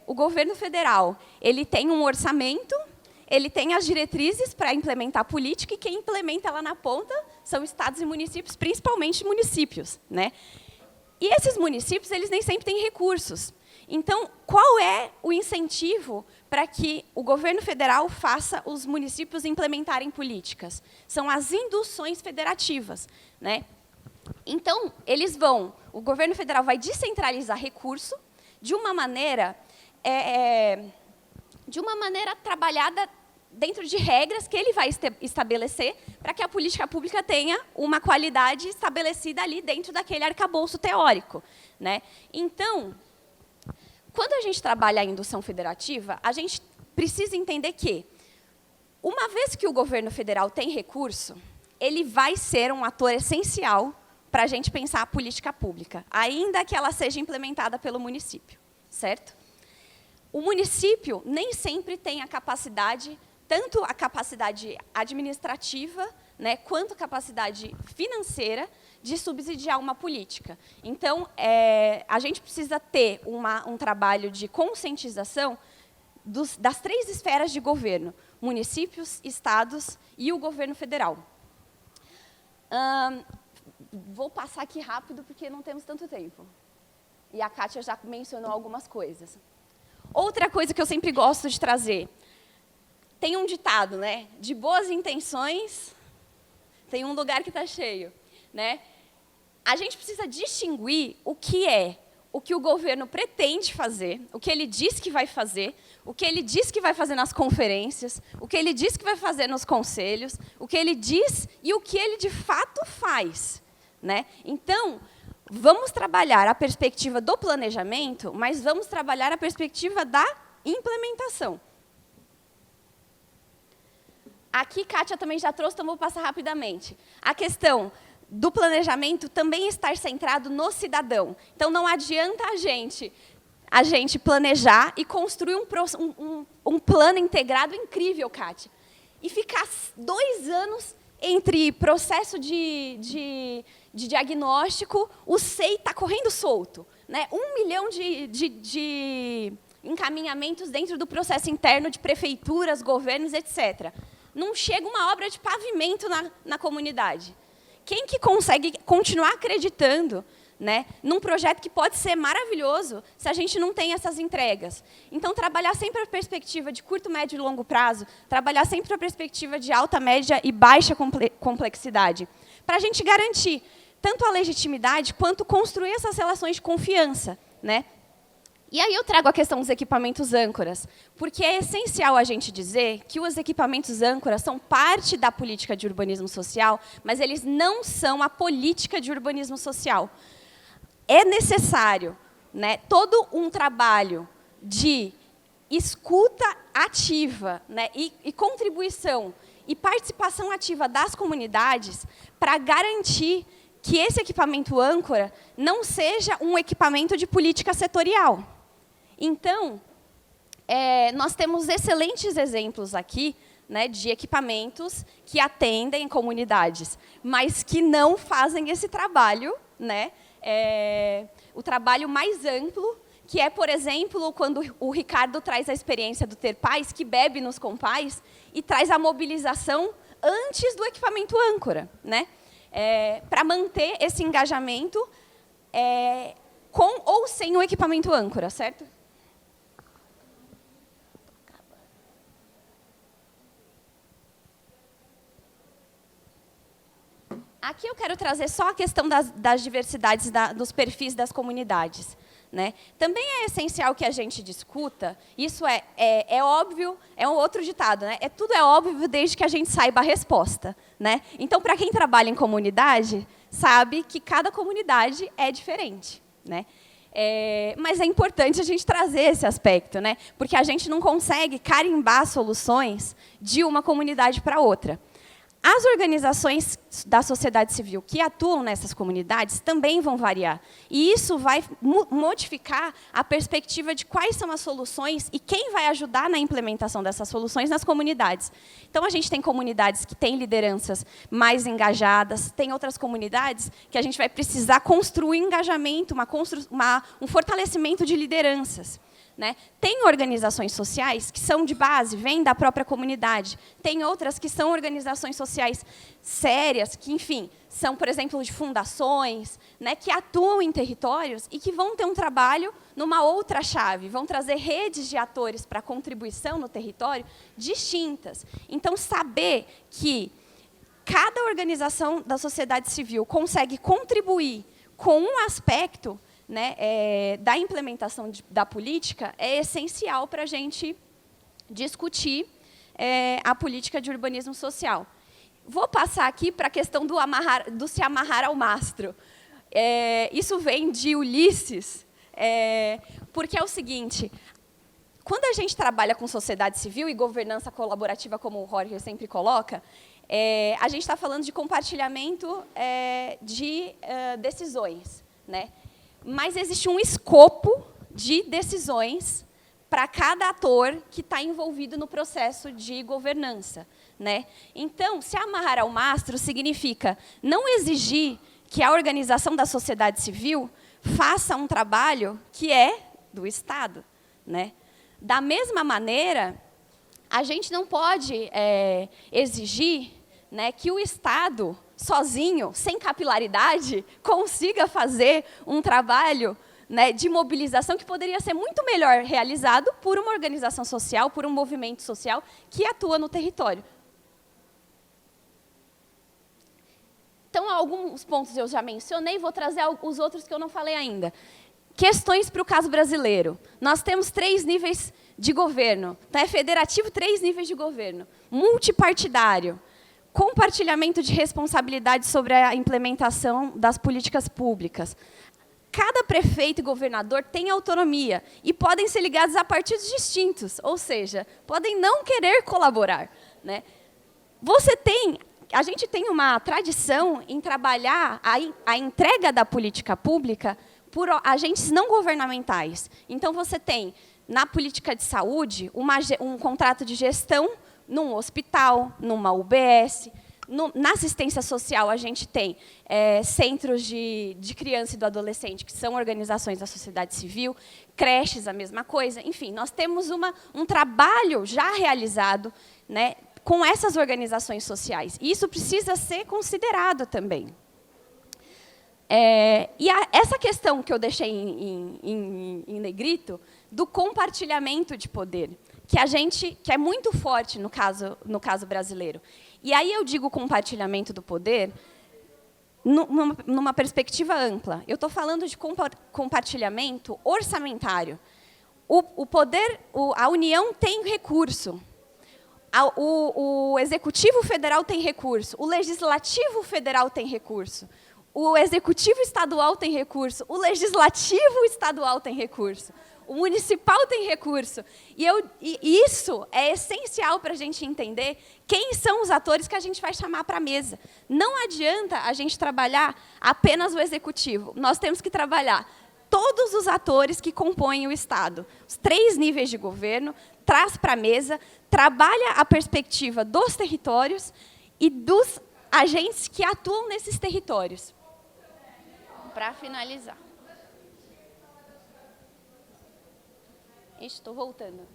o governo federal ele tem um orçamento, ele tem as diretrizes para implementar a política, e quem implementa lá na ponta são estados e municípios, principalmente municípios. Né? E esses municípios eles nem sempre têm recursos. Então, qual é o incentivo para que o governo federal faça os municípios implementarem políticas? São as induções federativas. Né? Então, o governo federal vai descentralizar recurso de uma maneira trabalhada dentro de regras que ele vai estabelecer para que a política pública tenha uma qualidade estabelecida ali dentro daquele arcabouço teórico. Né? Então, quando a gente trabalha a indução federativa, a gente precisa entender que, uma vez que o governo federal tem recurso, ele vai ser um ator essencial para a gente pensar a política pública, ainda que ela seja implementada pelo município. Certo? O município nem sempre tem a capacidade, tanto a capacidade administrativa, né, quanto a capacidade financeira de subsidiar uma política. Então, a gente precisa ter um trabalho de conscientização das 3 esferas de governo: municípios, estados e o governo federal. Vou passar aqui rápido, porque não temos tanto tempo. E a Kátia já mencionou algumas coisas. Outra coisa que eu sempre gosto de trazer, tem um ditado, né? De boas intenções, tem um lugar que está cheio. Né? A gente precisa distinguir o que o governo pretende fazer, o que ele diz que vai fazer, o que ele diz que vai fazer nas conferências, o que ele diz que vai fazer nos conselhos, o que ele diz e o que ele de fato faz. Né? Então, vamos trabalhar a perspectiva do planejamento, mas vamos trabalhar a perspectiva da implementação. Aqui, Kátia também já trouxe, então vou passar rapidamente. A questão do planejamento também estar centrado no cidadão. Então, não adianta a gente planejar e construir um plano integrado incrível, Kátia, e ficar 2 anos entre processo de diagnóstico, o SEI está correndo solto, né? 1 milhão de encaminhamentos dentro do processo interno de prefeituras, governos, etc. Não chega uma obra de pavimento na comunidade. Quem que consegue continuar acreditando, né, num projeto que pode ser maravilhoso se a gente não tem essas entregas? Então, trabalhar sempre a perspectiva de curto, médio e longo prazo, trabalhar sempre a perspectiva de alta, média e baixa complexidade, para a gente garantir tanto a legitimidade quanto construir essas relações de confiança, né? E aí eu trago a questão dos equipamentos âncoras, porque é essencial a gente dizer que os equipamentos âncoras são parte da política de urbanismo social, mas eles não são a política de urbanismo social. É necessário, né, todo um trabalho de escuta ativa, né, e contribuição e participação ativa das comunidades para garantir que esse equipamento âncora não seja um equipamento de política setorial. Então, nós temos excelentes exemplos aqui, né, de equipamentos que atendem comunidades, mas que não fazem esse trabalho, né, o trabalho mais amplo, que é, por exemplo, quando o Ricardo traz a experiência do Ter Paz, que bebe nos compais, e traz a mobilização antes do equipamento âncora, né, para manter esse engajamento com ou sem o equipamento âncora, certo? Aqui eu quero trazer só a questão das diversidades, dos perfis das comunidades, né? Também é essencial que a gente discuta, isso é óbvio, é um outro ditado, né? Tudo é óbvio desde que a gente saiba a resposta, né? Então, para quem trabalha em comunidade, sabe que cada comunidade é diferente, né? Mas é importante a gente trazer esse aspecto, né? Porque a gente não consegue carimbar soluções de uma comunidade para outra. As organizações da sociedade civil que atuam nessas comunidades também vão variar. E isso vai modificar a perspectiva de quais são as soluções e quem vai ajudar na implementação dessas soluções nas comunidades. Então, a gente tem comunidades que têm lideranças mais engajadas, tem outras comunidades que a gente vai precisar construir engajamento, um fortalecimento de lideranças, né? Tem organizações sociais que são de base, vêm da própria comunidade. Tem outras que são organizações sociais sérias, que, enfim, são, por exemplo, de fundações, né, que atuam em territórios e que vão ter um trabalho numa outra chave, vão trazer redes de atores para contribuição no território distintas. Então, saber que cada organização da sociedade civil consegue contribuir com um aspecto, né, da implementação da política é essencial para a gente discutir a política de urbanismo social. Vou passar aqui para a questão do se amarrar ao mastro. Isso vem de Ulisses, porque é o seguinte: quando a gente trabalha com sociedade civil e governança colaborativa, como o Jorge sempre coloca, a gente está falando de compartilhamento de decisões, né? Mas existe um escopo de decisões para cada ator que está envolvido no processo de governança, né? Então, se amarrar ao mastro significa não exigir que a organização da sociedade civil faça um trabalho que é do Estado, né? Da mesma maneira, a gente não pode exigir, né, que o Estado sozinho, sem capilaridade, consiga fazer um trabalho, né, de mobilização que poderia ser muito melhor realizado por uma organização social, por um movimento social que atua no território. Então, alguns pontos eu já mencionei, vou trazer os outros que eu não falei ainda. Questões para o caso brasileiro. Nós temos 3 níveis de governo. Então, é federativo, 3 níveis de governo. Multipartidário, Compartilhamento de responsabilidade sobre a implementação das políticas públicas. Cada prefeito e governador tem autonomia e podem ser ligados a partidos distintos, ou seja, podem não querer colaborar, né? A gente tem uma tradição em trabalhar a entrega da política pública por agentes não governamentais. Então, você tem, na política de saúde, um contrato de gestão num hospital, numa UBS. Na assistência social, a gente tem centros de criança e do adolescente, que são organizações da sociedade civil, creches, a mesma coisa. Enfim, nós temos um trabalho já realizado, né, com essas organizações sociais. E isso precisa ser considerado também. Essa questão que eu deixei em negrito, do compartilhamento de poder, que é muito forte no caso brasileiro. E aí eu digo compartilhamento do poder numa perspectiva ampla. Eu estou falando de compartilhamento orçamentário. A União tem recurso. O Executivo Federal tem recurso. O Legislativo Federal tem recurso. O Executivo Estadual tem recurso. O Legislativo Estadual tem recurso. O municipal tem recurso. E isso é essencial para a gente entender quem são os atores que a gente vai chamar para a mesa. Não adianta a gente trabalhar apenas o executivo. Nós temos que trabalhar todos os atores que compõem o Estado. Os 3 níveis de governo, traz para a mesa, trabalha a perspectiva dos territórios e dos agentes que atuam nesses territórios. Para finalizar. Estou voltando.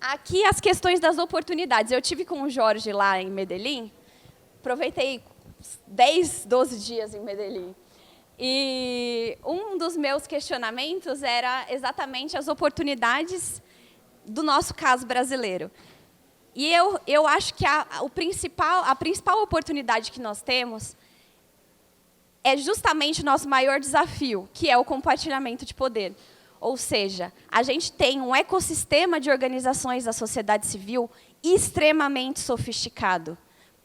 Aqui as questões das oportunidades. Eu tive com o Jorge lá em Medellín, aproveitei 10, 12 dias em Medellín. E um dos meus questionamentos era exatamente as oportunidades do nosso caso brasileiro. E eu acho que a principal oportunidade que nós temos é justamente o nosso maior desafio, que é o compartilhamento de poder. Ou seja, a gente tem um ecossistema de organizações da sociedade civil extremamente sofisticado.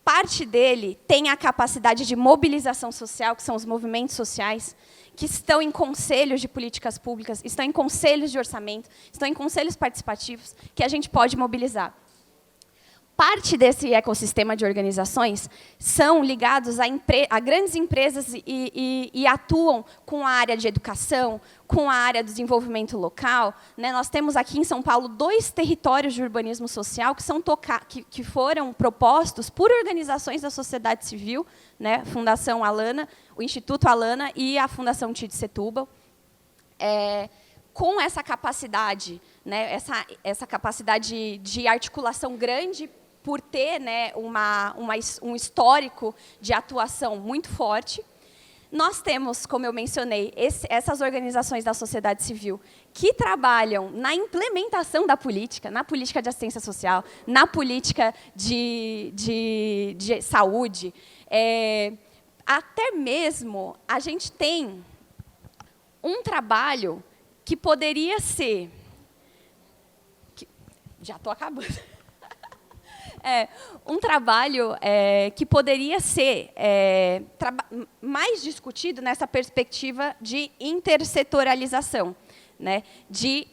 Parte dele tem a capacidade de mobilização social, que são os movimentos sociais, que estão em conselhos de políticas públicas, estão em conselhos de orçamento, estão em conselhos participativos, que a gente pode mobilizar. Parte desse ecossistema de organizações são ligados a grandes empresas e atuam com a área de educação, com a área do desenvolvimento local, né? Nós temos aqui em São Paulo 2 territórios de urbanismo social que foram propostos por organizações da sociedade civil, né? Fundação Alana, o Instituto Alana e a Fundação Tite Setúbal. Com essa capacidade, né? essa capacidade de articulação grande, por ter, né, um histórico de atuação muito forte. Nós temos, como eu mencionei, essas organizações da sociedade civil que trabalham na implementação da política, na política de assistência social, na política de saúde. Até mesmo a gente tem um trabalho que poderia ser... Já estou acabando. Um trabalho que poderia ser mais discutido nessa perspectiva de intersetorialização, né, de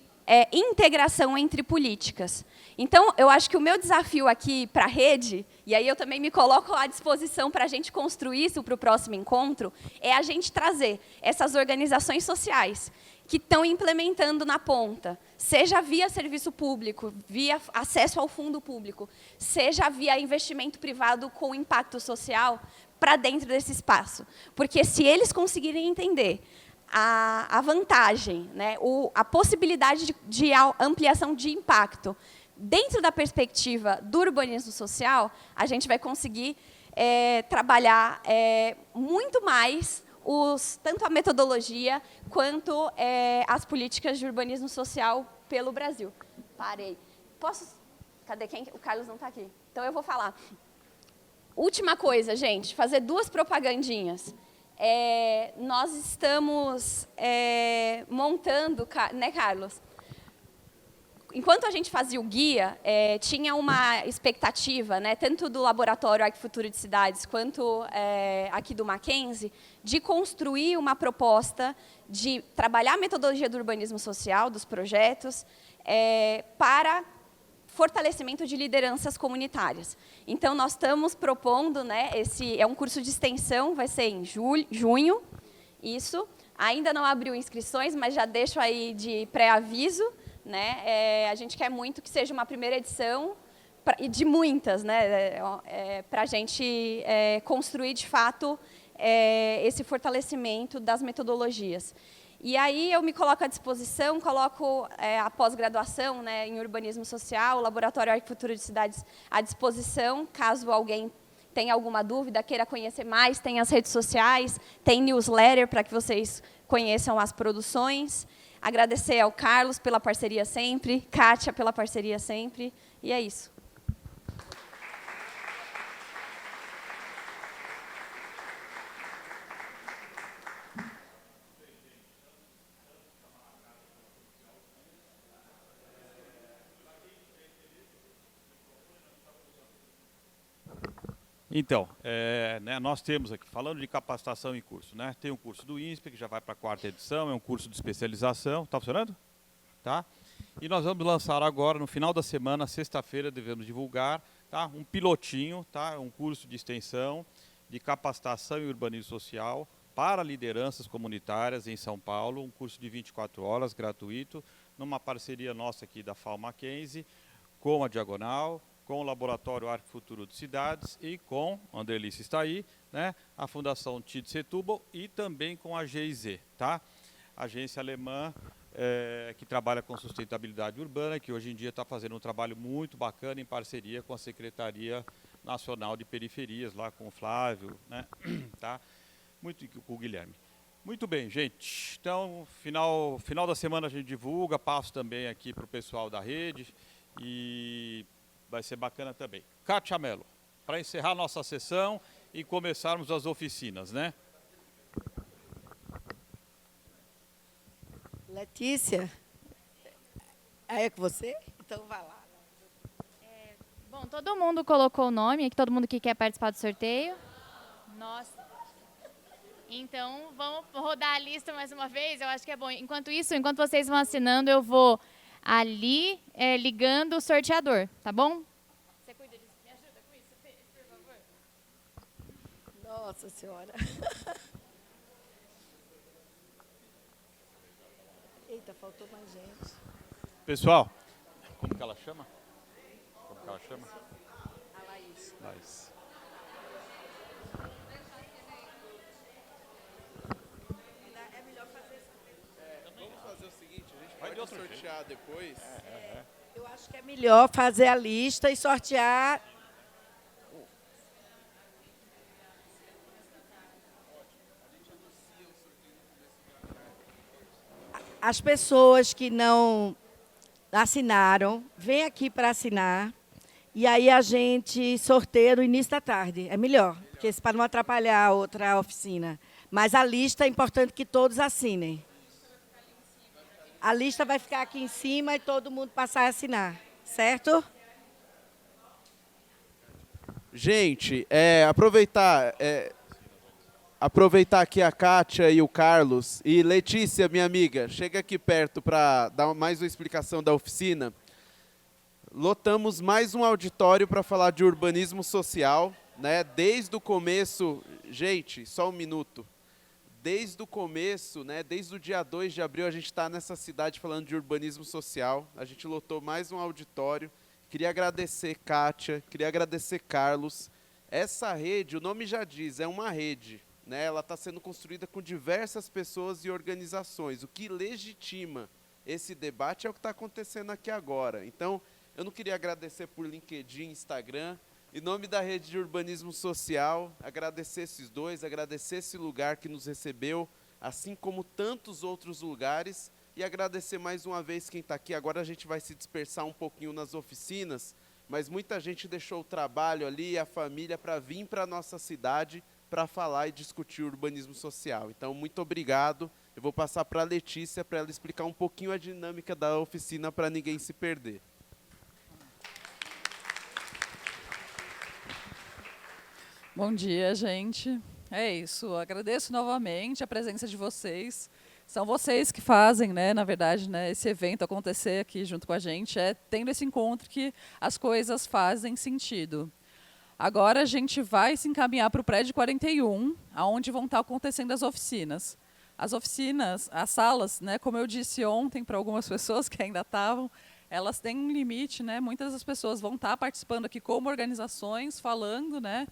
integração entre políticas. Então, eu acho que o meu desafio aqui para a rede, e aí eu também me coloco à disposição para a gente construir isso para o próximo encontro, é a gente trazer essas organizações sociais que estão implementando na ponta, seja via serviço público, via acesso ao fundo público, seja via investimento privado com impacto social, para dentro desse espaço. Porque se eles conseguirem entender a vantagem, né, a possibilidade de ampliação de impacto dentro da perspectiva do urbanismo social, a gente vai conseguir trabalhar muito mais tanto a metodologia quanto as políticas de urbanismo social pelo Brasil. Parei. Posso? Cadê quem? O Carlos não está aqui. Então eu vou falar. Última coisa, gente, fazer 2 propagandinhas. Nós estamos montando, né, Carlos? enquanto a gente fazia o guia, tinha uma expectativa, né, tanto do Laboratório Arquifuturo de Cidades quanto aqui do Mackenzie, de construir uma proposta de trabalhar a metodologia do urbanismo social, dos projetos, para fortalecimento de lideranças comunitárias. Então, nós estamos propondo, né, esse é um curso de extensão, vai ser em junho, isso. Ainda não abriu inscrições, mas já deixo aí de pré-aviso, né? A gente quer muito que seja uma primeira edição, e de muitas, né? Para a gente construir, de fato, esse fortalecimento das metodologias. E aí eu me coloco à disposição, coloco a pós-graduação, né, em urbanismo social, o Laboratório Arquifuturo de Cidades à disposição, caso alguém tenha alguma dúvida, queira conhecer mais, tem as redes sociais, tem newsletter para que vocês conheçam as produções. Agradecer ao Carlos pela parceria sempre, Kátia pela parceria sempre, e é isso. Então, né, nós temos aqui, falando de capacitação em curso, né, tem um curso do INSPE, que já vai para a 4ª edição, é um curso de especialização. Está funcionando? Tá? E nós vamos lançar agora, no final da semana, sexta-feira, devemos divulgar, tá, um pilotinho, tá, um curso de extensão de capacitação em urbanismo social para lideranças comunitárias em São Paulo, um curso de 24 horas, gratuito, numa parceria nossa aqui da FAO Mackenzie, com a Diagonal, com o Laboratório Arquifuturo de Cidades e com, a Anderlice está aí, né, a Fundação Tid Setúbal e também com a GIZ, tá? Agência alemã que trabalha com sustentabilidade urbana, que hoje em dia está fazendo um trabalho muito bacana em parceria com a Secretaria Nacional de Periferias, lá com o Flávio, né, tá? Muito com o Guilherme. Muito bem, gente. Então, final da semana a gente divulga, passo também aqui para o pessoal da rede e vai ser bacana também. Kátia Mello, para encerrar nossa sessão e começarmos as oficinas, né? Letícia, é com você? Então vai lá. Bom, todo mundo colocou o nome, aqui todo mundo que quer participar do sorteio. Nossa. Então, vamos rodar a lista mais uma vez, eu acho que é bom. Enquanto isso, enquanto vocês vão assinando, eu vou ali ligando o sorteador, tá bom? Você cuida disso? Me ajuda com isso, por favor? Nossa Senhora. Eita, faltou mais gente. Pessoal, como que ela chama? Como que ela chama? A Laís. Laís. É melhor fazer Vamos fazer o seguinte, a gente Vai de pode outro sortear depois. Eu acho que é melhor fazer a lista e sortear. As pessoas que não assinaram, vem aqui para assinar. E aí a gente sorteia no início da tarde. É melhor, porque para não atrapalhar a outra oficina. Mas a lista é importante que todos assinem. A lista vai ficar aqui em cima e todo mundo passar a assinar, certo? Gente, aproveitar aqui a Kátia e o Carlos. E Letícia, minha amiga, chega aqui perto para dar mais uma explicação da oficina. Lotamos mais um auditório para falar de urbanismo social, né? Desde o começo, gente, só um minuto. Desde o começo, né, desde o dia 2 de abril, a gente está nessa cidade falando de urbanismo social. A gente lotou mais um auditório. Queria agradecer Kátia, queria agradecer Carlos. Essa rede, o nome já diz, é uma rede, né? Ela está sendo construída com diversas pessoas e organizações. O que legitima esse debate é o que está acontecendo aqui agora. Então, eu não queria agradecer por LinkedIn, Instagram. Em nome da Rede de Urbanismo Social, agradecer esses dois, agradecer esse lugar que nos recebeu, assim como tantos outros lugares, e agradecer mais uma vez quem está aqui. Agora a gente vai se dispersar um pouquinho nas oficinas, mas muita gente deixou o trabalho ali, a família, para vir para a nossa cidade para falar e discutir urbanismo social. Então, muito obrigado Eu vou passar para a Letícia para ela explicar um pouquinho a dinâmica da oficina para ninguém se perder. Bom dia, gente. É isso. Agradeço novamente a presença de vocês. São vocês que fazem, né, na verdade, né, esse evento acontecer aqui junto com a gente. É tendo esse encontro que as coisas fazem sentido. Agora a gente vai se encaminhar para o prédio 41, aonde vão estar acontecendo as oficinas. As oficinas, as salas, né, como eu disse ontem para algumas pessoas que ainda estavam, elas têm um limite, né? Muitas das pessoas vão estar participando aqui como organizações, falando, né,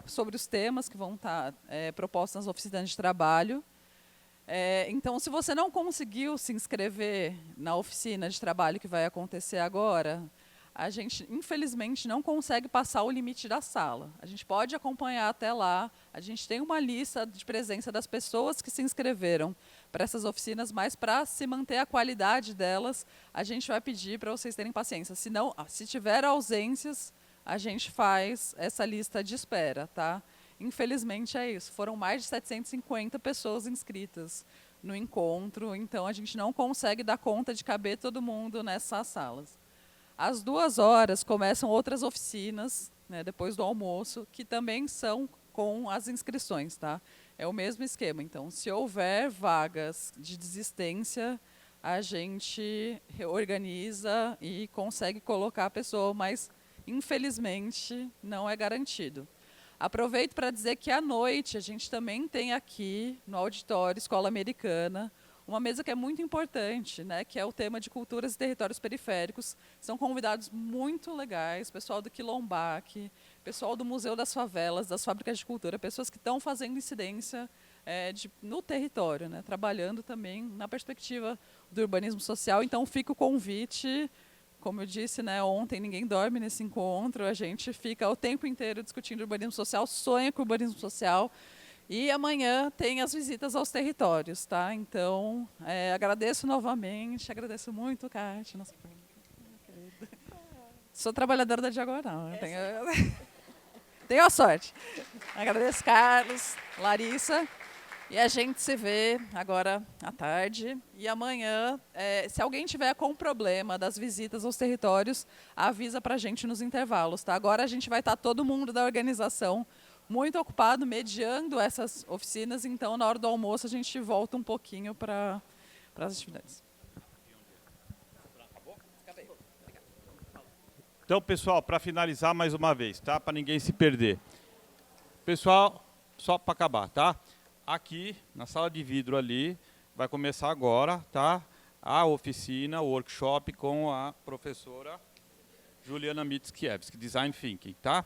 sobre os temas que vão estar propostos nas oficinas de trabalho. Então, se você não conseguiu se inscrever na oficina de trabalho que vai acontecer agora, a gente, infelizmente, não consegue passar o limite da sala. A gente pode acompanhar até lá, a gente tem uma lista de presença das pessoas que se inscreveram para essas oficinas, mas para se manter a qualidade delas, a gente vai pedir para vocês terem paciência. Se tiver ausências, a gente faz essa lista de espera, tá? Infelizmente é isso. Foram mais de 750 pessoas inscritas no encontro, então a gente não consegue dar conta de caber todo mundo nessas salas. Às 14h começam outras oficinas, né, depois do almoço, que também são com as inscrições, tá? É o mesmo esquema. Então, se houver vagas de desistência, a gente reorganiza e consegue colocar a pessoa, mas infelizmente não é garantido. Aproveito para dizer que à noite a gente também tem aqui no auditório Escola Americana uma mesa que é muito importante, né, que é o tema de culturas e territórios periféricos. São convidados muito legais, pessoal do Quilombac, pessoal do Museu das Favelas, das Fábricas de Cultura, pessoas que estão fazendo incidência no território, né, trabalhando também na perspectiva do urbanismo social. Então fica o convite, como eu disse, né, ontem, ninguém dorme nesse encontro, a gente fica o tempo inteiro discutindo urbanismo social, sonha com o urbanismo social. E amanhã tem as visitas aos territórios, tá? Então, agradeço novamente, agradeço muito, Kátia, nossa querida. Sou trabalhadora da Diagonal, né? Tenho a sorte. Agradeço, Carlos, Larissa, e a gente se vê agora à tarde. E amanhã, se alguém tiver com problema das visitas aos territórios, avisa para a gente nos intervalos, tá? Agora a gente vai estar todo mundo da organização muito ocupado mediando essas oficinas, então na hora do almoço a gente volta um pouquinho para as atividades. Então, pessoal, para finalizar mais uma vez, tá? Para ninguém se perder. Pessoal, só para acabar, tá? Aqui, na sala de vidro ali, vai começar agora, tá? A oficina, o workshop com a professora Juliana Mickiewicz, Design Thinking, tá?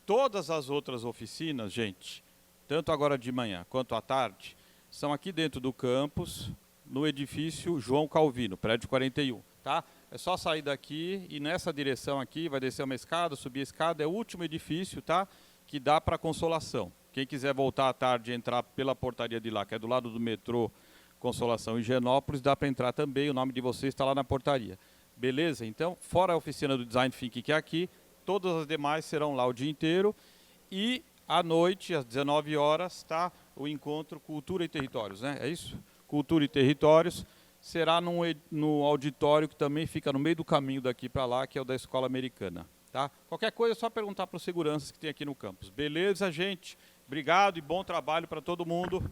Todas as outras oficinas, gente, tanto agora de manhã quanto à tarde, são aqui dentro do campus, no edifício João Calvino, prédio 41, tá? É só sair daqui e nessa direção aqui, vai descer uma escada, subir a escada, é o último edifício, tá? Que dá para Consolação. Quem quiser voltar à tarde e entrar pela portaria de lá, que é do lado do metrô Consolação e Higienópolis, dá para entrar também, o nome de vocês está lá na portaria. Beleza? Então, fora a oficina do Design Thinking que é aqui, todas as demais serão lá o dia inteiro e à noite, às 19h, tá, o encontro Cultura e Territórios, né? É isso? Cultura e Territórios será no auditório que também fica no meio do caminho daqui para lá, que é o da Escola Americana, tá? Qualquer coisa é só perguntar para os seguranças que tem aqui no campus. Beleza, gente? Obrigado e bom trabalho para todo mundo.